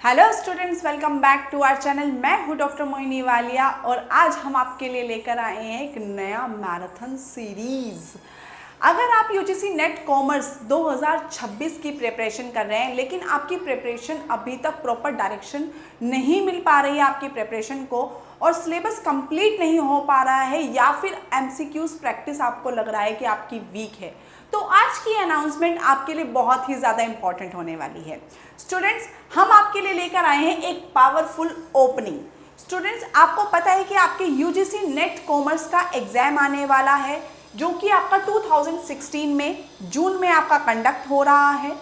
Hello students, welcome back to our channel. मैं हूं doctor Mohini Walia और आज हम आपके लिए लेकर आए हैं एक नया मैराथन सीरीज। अगर आप यूजीसी नेट कॉमर्स 2026 की प्रिपरेशन कर रहे हैं लेकिन आपकी प्रिपरेशन अभी तक प्रॉपर डायरेक्शन नहीं मिल पा रही है आपकी प्रिपरेशन को और सिलेबस कंप्लीट नहीं हो पा रहा है या फिर एमसीक्यूज प्रैक्टिस आपको लग रहा है कि आपकी वीक है, तो आज की अनाउंसमेंट आपके लिए बहुत ही ज़्यादा इंपॉर्टेंट होने वाली है। स्टूडेंट्स, हम आपके लिए लेकर आए हैं एक पावरफुल ओपनिंग। स्टूडेंट्स, आपको पता है कि आपके यूजीसी नेट कॉमर्स का एग्जाम आने वाला है जो कि आपका 2016 में जून में आपका कंडक्ट हो रहा है।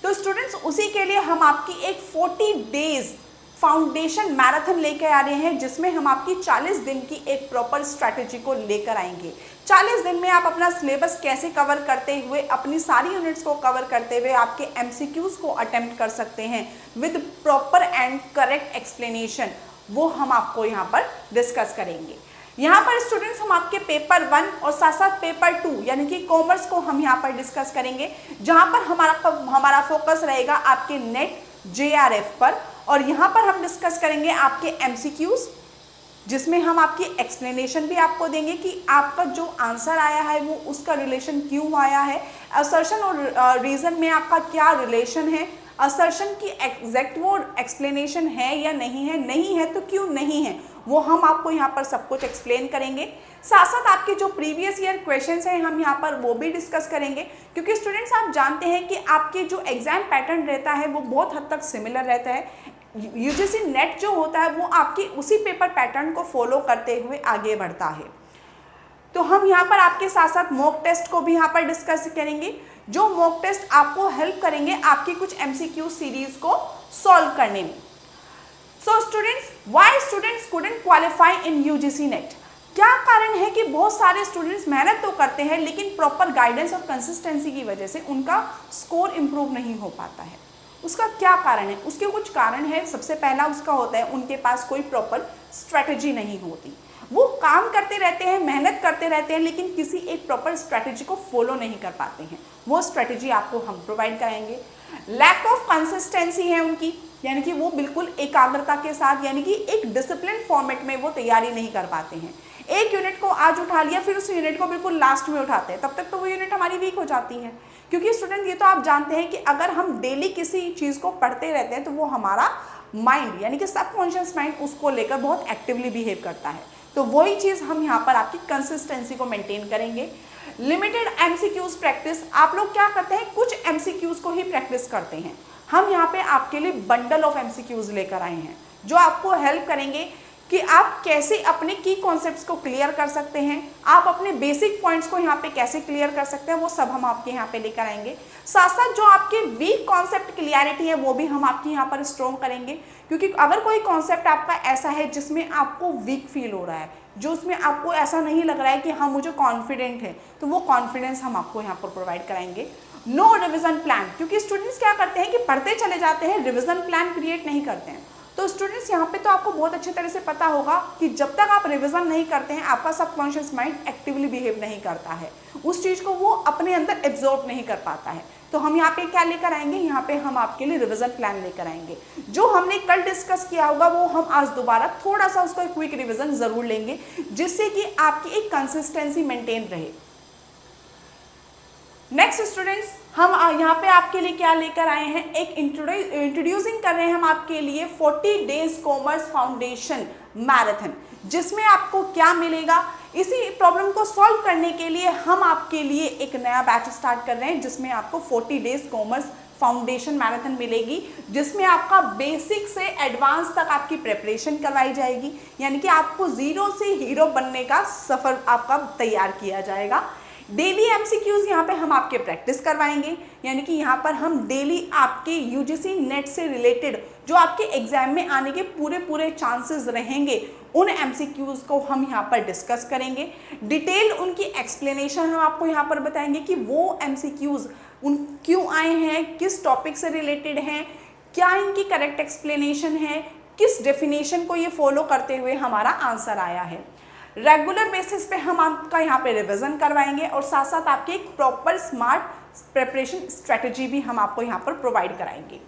तो स्टूडेंट्स, उसी के लिए हम आपकी एक 40 डेज फाउंडेशन मैराथन लेकर आ रहे हैं जिसमें हम आपकी 40 दिन की एक प्रॉपर स्ट्रैटेजी को लेकर आएंगे। 40 दिन में आप अपना सिलेबस कैसे कवर करते हुए, अपनी सारी यूनिट्स को कवर करते हुए आपके एमसीक्यूज को अटेम्प्ट कर सकते हैं with proper and correct explanation, वो हम आपको यहाँ पर डिस्कस करेंगे। यहाँ पर स्टूडेंट्स, हम आपके पेपर 1 और साथ साथ पेपर 2 यानी कि कॉमर्स को हम यहाँ पर डिस्कस करेंगे, जहाँ पर हमारा फोकस रहेगा आपके नेट जेआरएफ पर। और यहाँ पर हम डिस्कस करेंगे आपके एमसीक्यूज, जिसमें हम आपकी एक्सप्लेनेशन भी आपको देंगे कि आपका जो आंसर आया है वो उसका रिलेशन क्यों आया है, असर्शन और रीजन में आपका क्या रिलेशन है, असर्शन की एग्जैक्ट वो एक्सप्लेनेशन है या नहीं है तो क्यों नहीं है, वो हम आपको यहाँ पर सब कुछ एक्सप्लेन करेंगे। साथ साथ आपके जो प्रीवियस ईयर क्वेश्चंस हैं हम यहाँ पर वो भी डिस्कस करेंगे, क्योंकि स्टूडेंट्स आप जानते हैं कि आपके जो एग्जाम पैटर्न रहता है वो बहुत हद तक सिमिलर रहता है। यूजीसी नेट जो होता है वो आपके उसी पेपर पैटर्न को फॉलो करते हुए आगे बढ़ता है। तो हम यहाँ पर आपके साथ साथ मॉक टेस्ट को भी यहाँ पर डिस्कस करेंगे, जो मॉक टेस्ट आपको हेल्प करेंगे आपकी कुछ एमसीक्यू सीरीज को सॉल्व करने में। So students, why students couldn't qualify in UGC net? क्या कारण है कि बहुत सारे स्टूडेंट्स मेहनत तो करते हैं लेकिन प्रॉपर गाइडेंस और कंसिस्टेंसी की वजह से उनका स्कोर इंप्रूव नहीं हो पाता है? उसका क्या कारण है? उसके कुछ कारण है। सबसे पहला उसका होता है उनके पास कोई प्रॉपर स्ट्रैटेजी नहीं होती। वो काम करते रहते हैं, मेहनत करते रहते हैं लेकिन किसी एक प्रॉपर स्ट्रैटेजी को फॉलो नहीं कर पाते हैं। वो स्ट्रैटेजी आपको हम प्रोवाइड कराएंगे। लैक ऑफ कंसिस्टेंसी है उनकी, यानी कि वो बिल्कुल एकाग्रता के साथ यानी कि एक डिसिप्लिन फॉर्मेट में वो तैयारी नहीं कर पाते हैं। एक यूनिट को आज उठा लिया फिर उस यूनिट को बिल्कुल लास्ट में उठाते हैं, तब तक तो वो यूनिट हमारी वीक हो जाती है। क्योंकि स्टूडेंट, ये तो आप जानते हैं कि अगर हम डेली किसी चीज़ को पढ़ते रहते हैं तो वो हमारा माइंड यानी कि सबकॉन्शियस माइंड उसको लेकर बहुत एक्टिवली बिहेव करता है। तो वही चीज़ हम यहाँ पर आपकी कंसिस्टेंसी को मेंटेन करेंगे। लिमिटेड एमसीक्यूज प्रैक्टिस, आप लोग क्या करते हैं, कुछ एमसीक्यूज को ही प्रैक्टिस करते हैं। हम यहाँ पे आपके लिए बंडल ऑफ एमसीक्यूज लेकर आए हैं जो आपको हेल्प करेंगे कि आप कैसे अपने की कॉन्सेप्ट्स को क्लियर कर सकते हैं, आप अपने बेसिक पॉइंट्स को यहाँ पे कैसे क्लियर कर सकते हैं, वो सब हम आपके यहाँ पे लेकर आएंगे। साथ साथ जो आपके वीक कॉन्सेप्ट क्लियरिटी है वो भी हम आपके यहाँ पर स्ट्रॉन्ग करेंगे, क्योंकि अगर कोई कॉन्सेप्ट आपका ऐसा है जिसमें आपको वीक फील हो रहा है, जो उसमें आपको ऐसा नहीं लग रहा है कि हाँ मुझे कॉन्फिडेंट है, तो वो कॉन्फिडेंस हम आपको यहाँ पर प्रोवाइड कराएंगे। नो रिविजन प्लान, क्योंकि स्टूडेंट्स क्या करते हैं कि पढ़ते चले जाते हैं, रिविजन प्लान क्रिएट नहीं करते हैं। तो स्टूडेंट्स, यहाँ पे तो आपको बहुत अच्छे तरह से पता होगा कि जब तक आप रिवीजन नहीं करते हैं आपका सबकॉन्शियस माइंड एक्टिवली बिहेव नहीं करता है, उस चीज़ को वो अपने अंदर एब्जॉर्ब नहीं कर पाता है। तो हम यहाँ पे क्या लेकर आएंगे, यहाँ पे हम आपके लिए रिवीजन प्लान लेकर आएंगे। जो हमने कल डिस्कस किया होगा वो हम आज दोबारा थोड़ा सा उसका क्विक रिविजन जरूर लेंगे, जिससे कि आपकी एक कंसिस्टेंसी मेंटेन रहे। नेक्स्ट स्टूडेंट्स, हम यहाँ पे आपके लिए क्या लेकर आए हैं, एक इंट्रोड्यूसिंग कर रहे हैं हम आपके लिए 40 डेज कॉमर्स फाउंडेशन मैराथन, जिसमें आपको क्या मिलेगा, इसी प्रॉब्लम को सॉल्व करने के लिए हम आपके लिए एक नया बैच स्टार्ट कर रहे हैं जिसमें आपको 40 डेज कॉमर्स फाउंडेशन मैराथन मिलेगी, जिसमें आपका बेसिक से एडवांस तक आपकी प्रिपरेशन करवाई जाएगी, यानी कि आपको जीरो से हीरो बनने का सफर आपका तैयार किया जाएगा। डेली एमसीक्यूज यहाँ पे हम आपके प्रैक्टिस करवाएंगे, यानी कि यहाँ पर हम डेली आपके यूजीसी नेट से रिलेटेड जो आपके एग्जाम में आने के पूरे चांसेस रहेंगे उन एमसीक्यूज को हम यहाँ पर डिस्कस करेंगे। डिटेल उनकी एक्सप्लेनेशन हम आपको यहाँ पर बताएंगे कि वो एमसीक्यूज उन क्यों आए हैं, किस टॉपिक से रिलेटेड हैं, क्या इनकी करेक्ट एक्सप्लेनेशन है, किस डेफिनेशन को ये फॉलो करते हुए हमारा आंसर आया है। रेगुलर बेसिस पे हम आपका यहाँ पे रिवीजन करवाएंगे और साथ साथ आपकी एक प्रॉपर स्मार्ट प्रिपरेशन स्ट्रेटजी भी हम आपको यहाँ पर प्रोवाइड कराएंगे।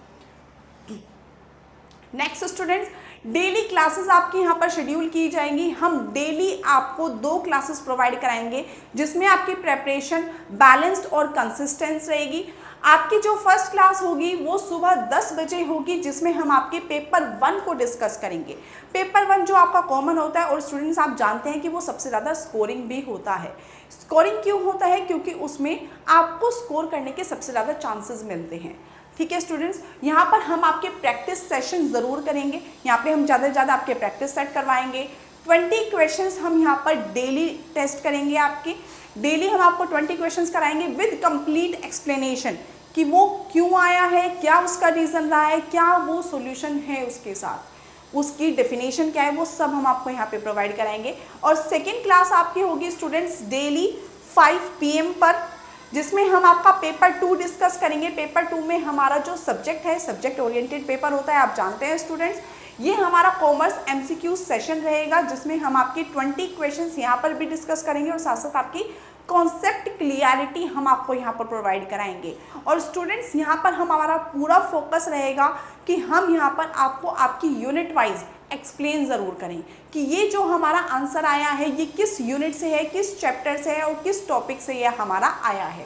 नेक्स्ट स्टूडेंट्स, डेली क्लासेस आपकी यहाँ पर शेड्यूल की जाएंगी। हम डेली आपको 2 क्लासेस प्रोवाइड कराएंगे जिसमें आपकी प्रेपरेशन बैलेंस्ड और कंसिस्टेंट रहेगी। आपकी जो फर्स्ट क्लास होगी वो सुबह 10 बजे होगी, जिसमें हम आपके पेपर 1 को डिस्कस करेंगे। पेपर 1 जो आपका कॉमन होता है और स्टूडेंट्स आप जानते हैं कि वो सबसे ज़्यादा स्कोरिंग भी होता है। स्कोरिंग क्यों होता है? क्योंकि उसमें आपको स्कोर करने के सबसे ज़्यादा चांसेस मिलते हैं। ठीक है स्टूडेंट्स, यहाँ पर हम आपके प्रैक्टिस सेशन ज़रूर करेंगे। यहाँ पे हम ज़्यादा से ज़्यादा आपके प्रैक्टिस सेट करवाएंगे। 20 क्वेश्चंस हम यहाँ पर डेली टेस्ट करेंगे आपके। डेली हम आपको 20 क्वेश्चंस कराएंगे विद कंप्लीट एक्सप्लेनेशन कि वो क्यों आया है, क्या उसका रीज़न रहा है, क्या वो सॉल्यूशन है उसके साथ, उसकी डेफिनेशन क्या है, वो सब हम आपको यहाँ पे प्रोवाइड कराएंगे। और सेकेंड क्लास आपकी होगी स्टूडेंट्स डेली 5 PM पर, जिसमें हम आपका पेपर 2 डिस्कस करेंगे। पेपर 2 में हमारा जो सब्जेक्ट है, सब्जेक्ट ओरिएंटेड पेपर होता है, आप जानते हैं स्टूडेंट्स। ये हमारा कॉमर्स MCQ सेशन रहेगा जिसमें हम आपकी 20 क्वेश्चंस यहाँ पर भी डिस्कस करेंगे और साथ साथ आपकी कॉन्सेप्ट क्लियरिटी हम आपको यहाँ पर प्रोवाइड कराएंगे। और स्टूडेंट्स यहाँ पर हमारा पूरा फोकस रहेगा कि हम यहाँ पर आपको आपकी यूनिट वाइज एक्सप्लेन ज़रूर करें कि ये जो हमारा आंसर आया है ये किस यूनिट से है, किस चैप्टर से है और किस टॉपिक से ये हमारा आया है।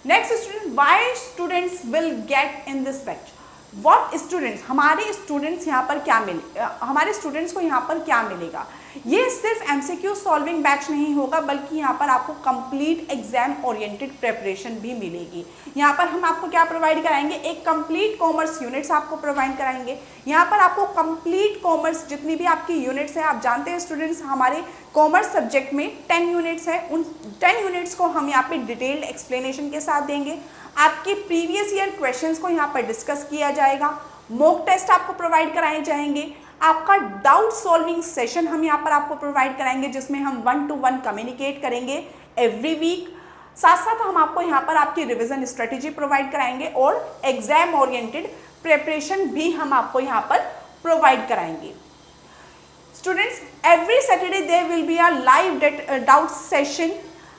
Next student, why students will get in this batch. What students, हमारे स्टूडेंट्स यहाँ पर क्या हमारे स्टूडेंट्स को यहाँ पर क्या मिलेगा। ये सिर्फ MCQ सॉल्विंग बैच नहीं होगा बल्कि यहाँ पर आपको कंप्लीट एग्जाम ओरिएंटेड प्रिपरेशन भी मिलेगी। यहाँ पर हम आपको क्या प्रोवाइड कराएंगे, एक कंप्लीट कॉमर्स यूनिट्स आपको प्रोवाइड कराएंगे। यहाँ पर आपको कंप्लीट कॉमर्स जितनी भी आपकी यूनिट्स हैं, आप जानते हैं स्टूडेंट्स हमारे कॉमर्स सब्जेक्ट में 10 यूनिट्स हैं, उन 10 यूनिट्स को हम यहाँ पे डिटेल्ड एक्सप्लेनेशन के साथ देंगे। आपके प्रीवियस ईयर क्वेश्चंस को यहाँ पर डिस्कस किया जाएगा। मॉक टेस्ट आपको प्रोवाइड कराए जाएंगे। आपका डाउट सॉल्विंग सेशन हम यहाँ पर आपको प्रोवाइड कराएंगे जिसमें हम 1-to-1 कम्युनिकेट करेंगे एवरी वीक। साथ साथ हम आपको यहाँ पर आपकी रिवीजन स्ट्रेटेजी प्रोवाइड कराएंगे और एग्जाम ओरिएंटेड प्रिपरेशन भी हम आपको यहाँ पर प्रोवाइड कराएंगे। Students, every Saturday there will be a live doubt session.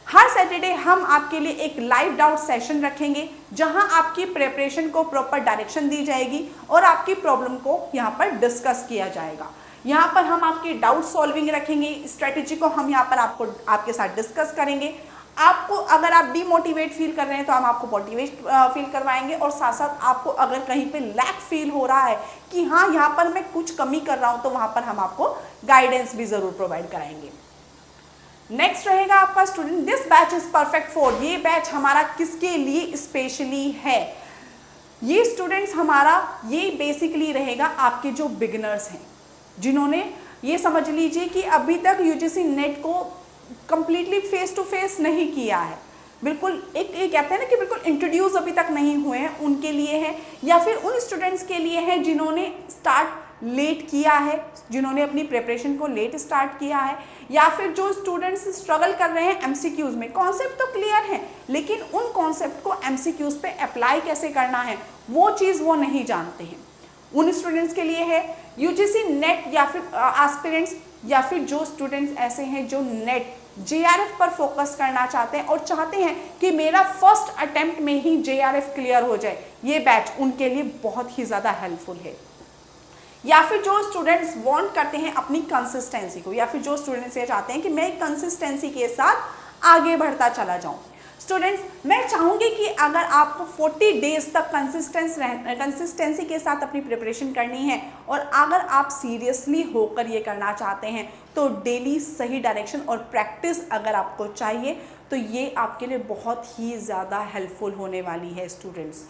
हर सैटरडे हम आपके लिए एक लाइव डाउट सेशन रखेंगे जहां आपकी प्रिपरेशन को प्रॉपर डायरेक्शन दी जाएगी और आपकी प्रॉब्लम को यहां पर डिस्कस किया जाएगा। यहां पर हम आपकी डाउट सॉल्विंग रखेंगे, स्ट्रेटेजी को हम यहां पर आपके साथ डिस्कस करेंगे। आपको अगर आप डीमोटिवेट फील कर रहे हैं तो हम आपको मोटिवेट फील करवाएंगे और साथ साथ आपको अगर कहीं पे लैक फील हो रहा है कि हाँ यहाँ पर मैं कुछ कमी कर रहा हूँ तो वहाँ पर हम आपको गाइडेंस भी ज़रूर प्रोवाइड कराएंगे। नेक्स्ट रहेगा आपका student, this batch is perfect for. ये बैच हमारा किसके लिए स्पेशली है? ये स्टूडेंट्स हमारा ये बेसिकली रहेगा आपके जो बिगिनर्स हैं, जिन्होंने ये समझ लीजिए कि अभी तक UGC नेट को कंप्लीटली फेस टू फेस नहीं किया है, बिल्कुल एक कहते हैं ना कि बिल्कुल इंट्रोड्यूस अभी तक नहीं हुए हैं, उनके लिए है। या फिर उन स्टूडेंट्स के लिए है जिन्होंने स्टार्ट लेट किया है, जिन्होंने अपनी प्रिपरेशन को लेट स्टार्ट किया है, या फिर जो स्टूडेंट्स स्ट्रगल कर रहे हैं MCQs में। कॉन्सेप्ट तो क्लियर है लेकिन उन कॉन्सेप्ट को MCQs पे अप्लाई कैसे करना है वो चीज़ वो नहीं जानते हैं। उन स्टूडेंट्स के लिए है UGC नेट या फिर एस्पिरेंट्स, या फिर जो स्टूडेंट्स ऐसे हैं जो नेट JRF पर फोकस करना चाहते हैं और चाहते हैं कि मेरा फर्स्ट अटेम्प्ट में ही JRF क्लियर हो जाए। ये बैच उनके लिए बहुत ही ज़्यादा हेल्पफुल है। या फिर जो स्टूडेंट्स वांट करते हैं अपनी कंसिस्टेंसी को, या फिर जो स्टूडेंट्स ये चाहते हैं कि मैं कंसिस्टेंसी के साथ आगे बढ़ता चला जाऊं। स्टूडेंट्स, मैं चाहूँगी कि अगर आपको 40 डेज तक कंसिस्टेंसी के साथ अपनी प्रिपरेशन करनी है और अगर आप सीरियसली होकर ये करना चाहते हैं तो डेली सही डायरेक्शन और प्रैक्टिस अगर आपको चाहिए तो ये आपके लिए बहुत ही ज़्यादा हेल्पफुल होने वाली है। Students,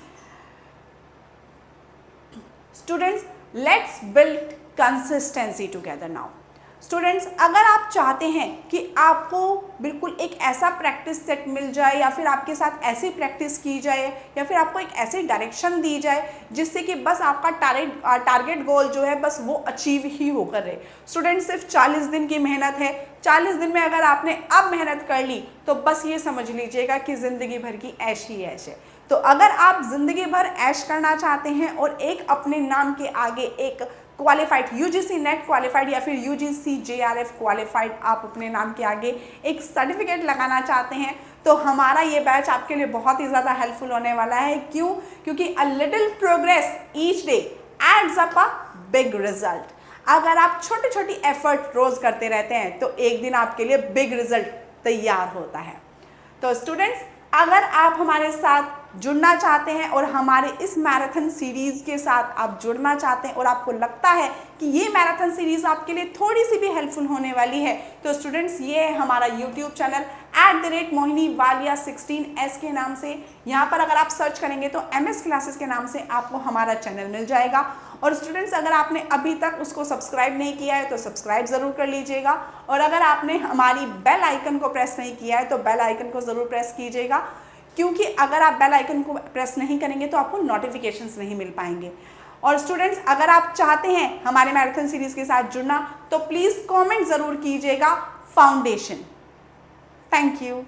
let's build consistency together now. Students, अगर आप चाहते हैं कि आपको बिल्कुल एक ऐसा प्रैक्टिस सेट मिल जाए या फिर आपके साथ ऐसी प्रैक्टिस की जाए या फिर आपको एक ऐसी डायरेक्शन दी जाए जिससे कि बस आपका टारगेट गोल जो है बस वो अचीव ही होकर रहे। स्टूडेंट्स, सिर्फ 40 दिन की मेहनत है। 40 दिन में अगर आपने अब मेहनत कर ली तो बस ये समझ लीजिएगा कि ज़िंदगी भर की ऐश ही ऐश है। तो अगर आप ज़िंदगी भर ऐश करना चाहते हैं और एक अपने नाम के आगे एक क्वालिफाइड UGC नेट क्वालिफाइड या फिर UGC JRF क्वालिफाइड आप अपने नाम के आगे एक सर्टिफिकेट लगाना चाहते हैं तो हमारा ये बैच आपके लिए बहुत ही ज़्यादा हेल्पफुल होने वाला है। क्यों? क्योंकि a little progress each day adds up a big result. अगर आप छोटी छोटी एफर्ट रोज करते रहते हैं तो एक दिन आपके लिए बिग रिजल्ट तैयार होता है। तो स्टूडेंट्स, अगर आप हमारे साथ जुड़ना चाहते हैं और हमारे इस मैराथन सीरीज के साथ आप जुड़ना चाहते हैं और आपको लगता है कि ये मैराथन सीरीज आपके लिए थोड़ी सी भी हेल्पफुल होने वाली है, तो स्टूडेंट्स ये है हमारा YouTube channel @Mohini Walia 16S के नाम से। यहाँ पर अगर आप सर्च करेंगे तो MS क्लासेस के नाम से आपको हमारा चैनल मिल जाएगा। और स्टूडेंट्स, अगर आपने अभी तक उसको सब्सक्राइब नहीं किया है तो सब्सक्राइब ज़रूर कर लीजिएगा। और अगर आपने हमारी बेल आइकन को प्रेस नहीं किया है तो बेल आइकन को ज़रूर प्रेस कीजिएगा, क्योंकि अगर आप बेल आइकन को प्रेस नहीं करेंगे तो आपको नोटिफिकेशंस नहीं मिल पाएंगे। और स्टूडेंट्स, अगर आप चाहते हैं हमारे मैराथन सीरीज़ के साथ जुड़ना तो प्लीज़ कमेंट ज़रूर कीजिएगा फाउंडेशन। Thank you.